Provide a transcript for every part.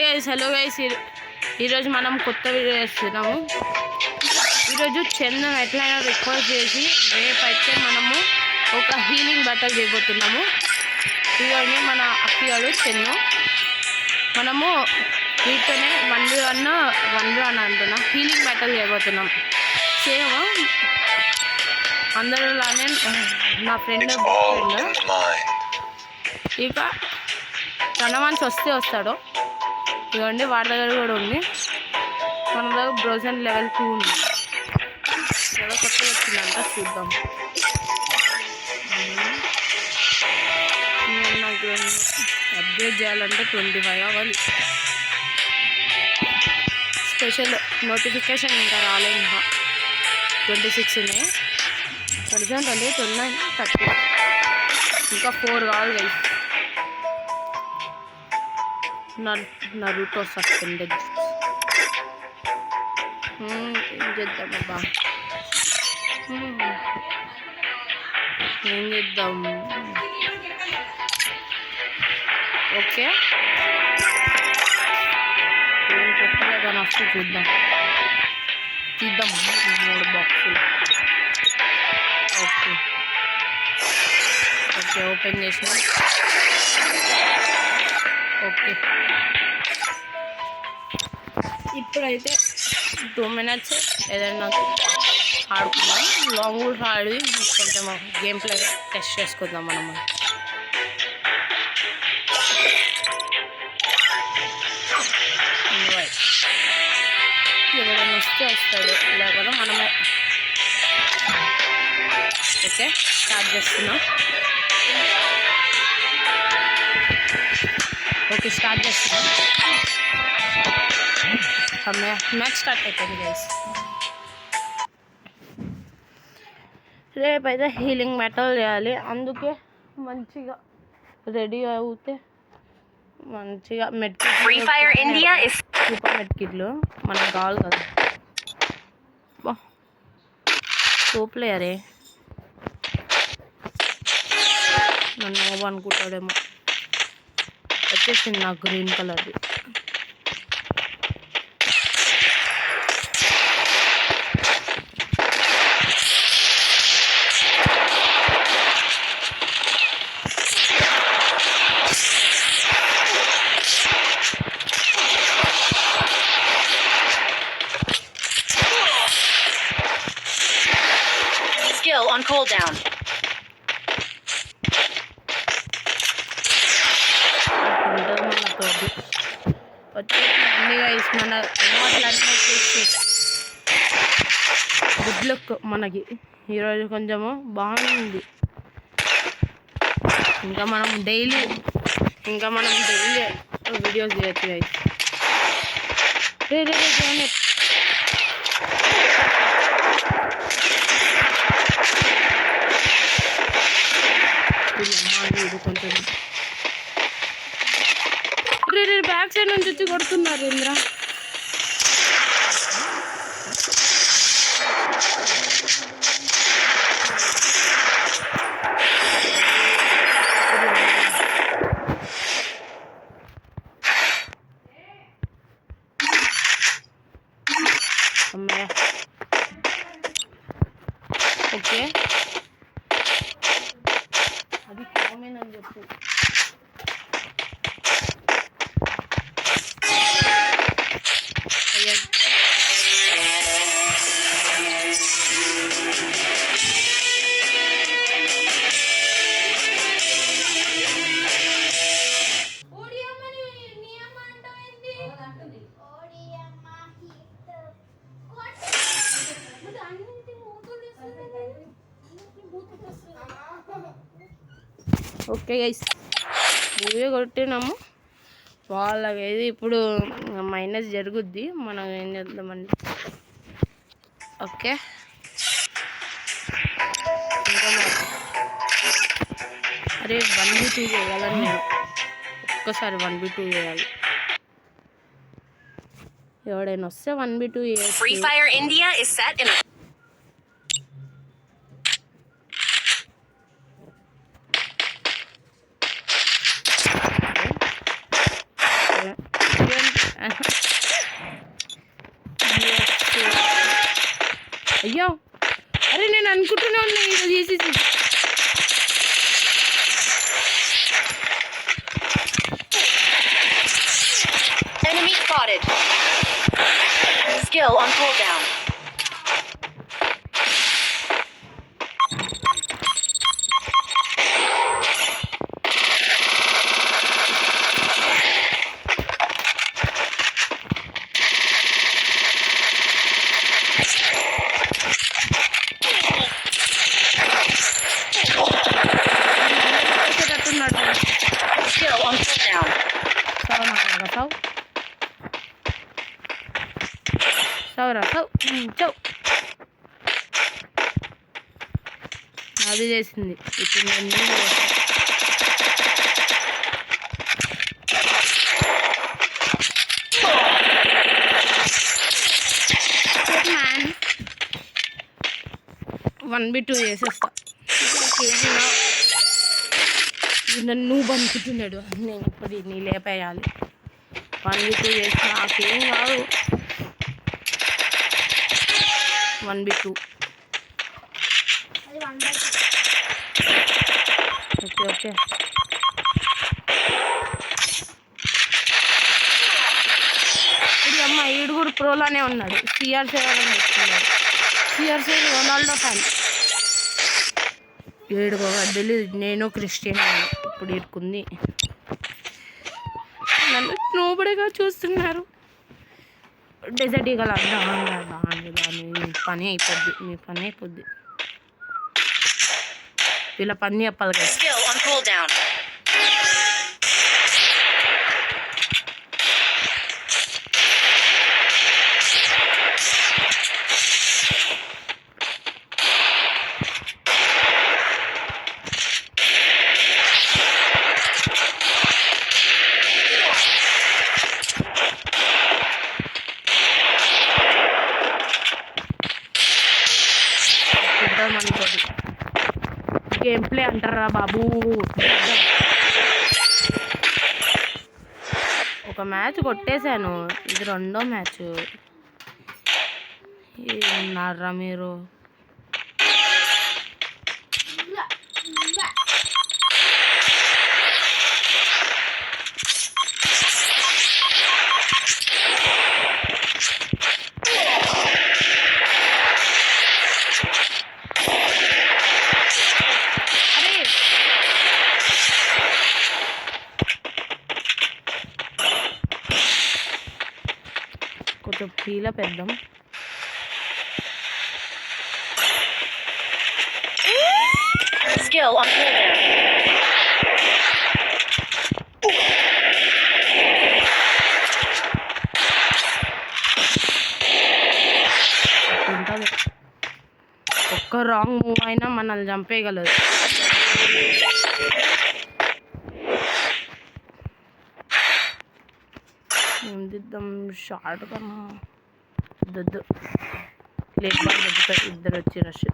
Guys hello guys ఈరోజు మనం కొత్త వీడియో చేస్తున్నాము. ఈరోజు చందం ఎట్లయినా రిక్వెస్ట్ చేసి రేపైతే మనము ఒక హీలింగ్ బట్టలు చేయబోతున్నాము. ఇవన్నీ మన అక్కిగాడు చందు. మనము వీటితోనే 1v1 అంటున్నా హీలింగ్ బట్టలు చేయబోతున్నాం. సేమ్ అందరిలానే నా ఫ్రెండ్ ఇక రణవాన్స్ వస్తాడు. ఇవ్వండి వాడి దగ్గర కూడా ఉంది. మన దగ్గర బ్రోజన్ లెవెల్ 2 ఉంది. ఏదో కొత్తగా వచ్చిందంట చూద్దాం. నాకు అప్డేట్ చేయాలంటే 25 అవ్వాలి. స్పెషల్ నోటిఫికేషన్ ఇంకా రాలేదు. ఇంకా 26 ఉన్నాయి. 27, 28, 29, 30 ఇంకా 4 కావాలి గైస్. నరుటో సస్పెండెడ్ ఏం చేద్దామబ్బా, ఏం చేద్దాం. ఓకే ఏం కొత్తగా కానీ వస్తే చూద్దాం, తీద్దాం 3 బాక్సులు. ఓకే ఓకే ఓపెన్ చేసిన. ఓకే ఇప్పుడైతే 2 minutes ఏదైనా ఆడుకుందాం. లాంగ్ కూడా ఆడి కొంచెం గేమ్ ప్లే టెస్ట్ చేసుకుందాం మనం. ఎవరైనా వస్తాడు లేకపోతే మనమే. ఓకే స్టార్ట్ చేస్తున్నాం. ఓకే స్టార్ట్ చేస్తున్నాం. మ్యాచ్ స్టార్ట్ అయిపోయింది గైస్. రేపైతే హీలింగ్ మెటల్ చేయాలి. అందుకే మంచిగా రెడీ అవుతే మంచిగా సూపర్ మెడ్కిట్లు మనకు కావాలి కదా. సూప్లేయరే నన్ను అనుకుంటాడేమో. వచ్చేసింది నాకు గ్రీన్ కలర్ది. On cooldown. గుడ్ లక్ మనకి ఈరోజు కొంచెము బాగుంది. ఇంకా మనం డైలీ వీడియోస్ చేయొచ్చు గైస్. కొంచెం బ్యాక్ సైడ్ నుంచి వచ్చి కొడుతున్నారు ఇంద్ర. అమ్మయ్య ఓకే అది కామన్ అని చెప్పు. ఓకే గైస్ ఇవే కొట్టినాము. వాళ్ళకైతే ఇప్పుడు మైనస్ జరుగుద్ది. మనం ఏం చేద్దామండి. ఓకే ఇంకా అరే 1v2 చేయాలని నేను ఒక్కసారి 1v2 చేయాలి. ఎవడైనా వస్తే 1v2 Free Fire India is set in అయ్యో అరే నేను అనుకుంటున్నా ఇది చేసేసి Enemy spotted. Skill on cooldown. చేసేటట్టున్నాడు Skill on cooldown. సావు సావురా సావు చౌ అది చేసింది ఇప్పుడు నేను మ్యాన్ 1v2 చేసేస్తా నన్ను అనుకుంటున్నాడు నేను ఇప్పుడు నీ లేపేయాలి 1v2 చేసి నాకేం కాదు 1v2 ఓకే ఓకే ఇది అమ్మ ఈడుగురు ప్రోలోనే ఉన్నాడు సిఆర్7 పెట్టుకున్నాడు సిఆర్7 రొనాల్డో ఫ్యాన్ ఏడుగో వడ్డీలు నేను క్రిస్టియన్ ఇప్పుడు ఇరుకుంది నన్ను నోబడిగా చూస్తున్నారు డెజర్ట్ ఈగల మీ పని అయిపోద్ది వీళ్ళ పని చెప్పాలి కదా Skill on cooldown. అనుకోదు గేమ్ ప్లే అంటారా బాబు ఒక మ్యాచ్ కొట్టేశాను ఇది రెండో మ్యాచ్ ఏమన్నారా మీరు కొంచెం పీల పెద్దాం Skill on cooldown. ఉంటుంది ఒక్క రాంగ్ మూవ్ అయినా మనల్ని చంపేయగలదు ఏం దిద్దాం షార్ట్ కన్నా దద్దు లేక్ బాల్ దొరుకుతాయి ఇద్దరు వచ్చి రష్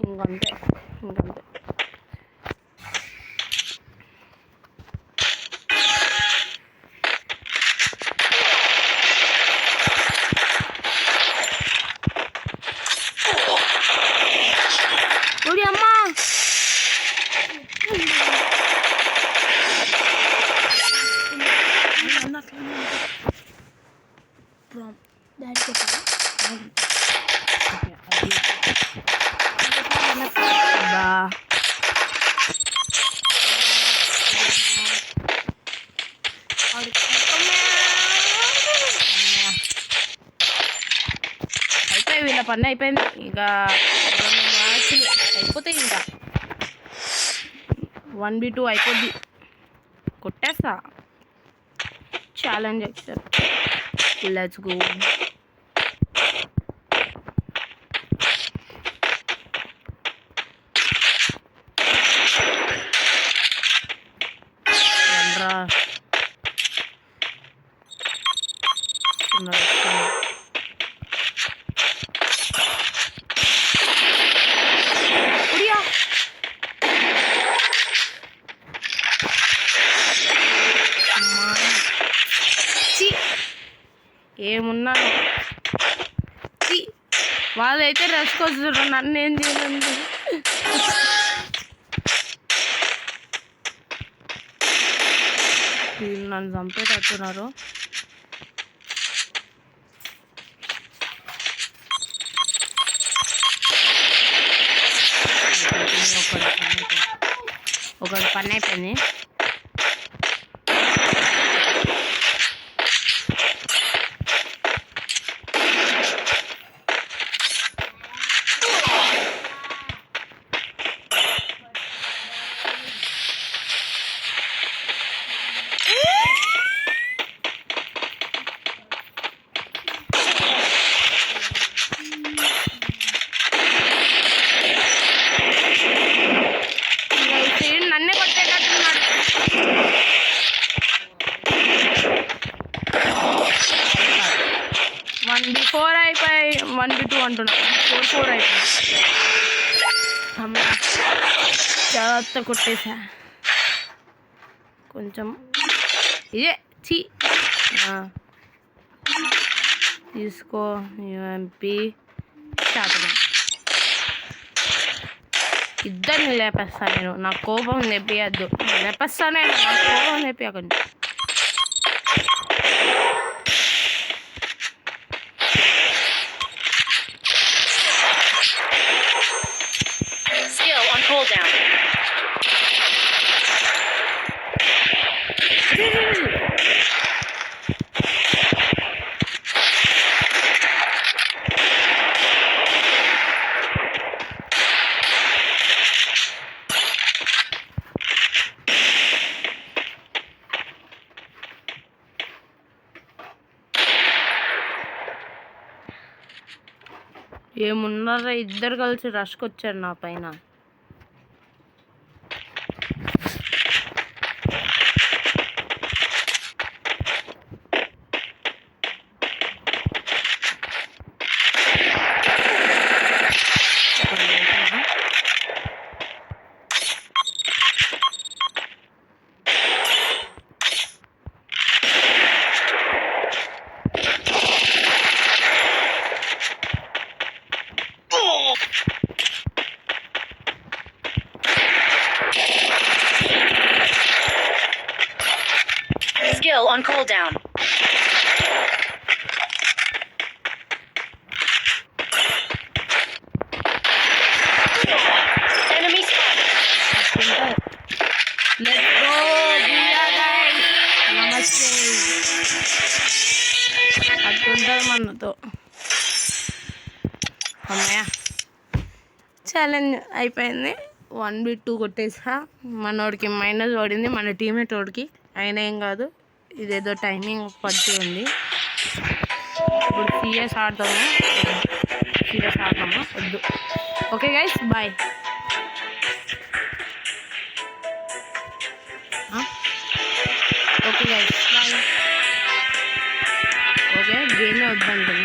ఇంకంతే ఓడి అమ్మా అయిపోయి వీళ్ళ పని అయిపోయింది ఇక 2 మ్యాచ్లు అయిపోతాయి ఇంకా 1v2 అయిపోద్ది కొట్టేస్తా ఛాలెంజ్ యాక్సెప్ట్ లెట్స్ గో ఏమున్నాను వాళ్ళైతే రసుకొస్తారు, నన్ను ఏం చేయలేదు. వీళ్ళు నన్ను చంపేటట్టున్నారు. ఒకటి పని అయిపోయింది. నన్నే కొట్టేటట్టున్నాడు. 1v4 అయిపోయి 1v2 అంటున్నాడు. 4 అయిపోయి అమ్మ జాగ్రత్త కొట్టేసా. కొంచెం ఇదే తీసుకో యూఎంపీ షార్ట్. ఇద్దరిని లేపేస్తా నేను. నా కోపం లేపియద్దు. లేపేస్తానే, నా కోపం లేపియకండి. Skill on cooldown. ఏమున్నారా, ఇద్దరు కలిసి రష్కి వచ్చారు నా పైన. Skill on cooldown. Enemy spotted. Let's go, Booyah guys. నమస్తే. అట్టుంటారు మనతో. అమ్మయ్య, ఛాలెంజ్ అయిపోయింది. 1v2 కొట్టేసా. మనోడికి మైనస్ పడింది, మన టీమేట్ వాడికి. అయినా ఏం కాదు, ఇదేదో టైమింగ్ పట్టి ఉంది. ఇప్పుడు సీరియస్ ఆడతాము. సీరియస్ ఆడతాము వద్దు. Okay guys, bye. Okay guys, bye. Okay, గేమే వద్దండి.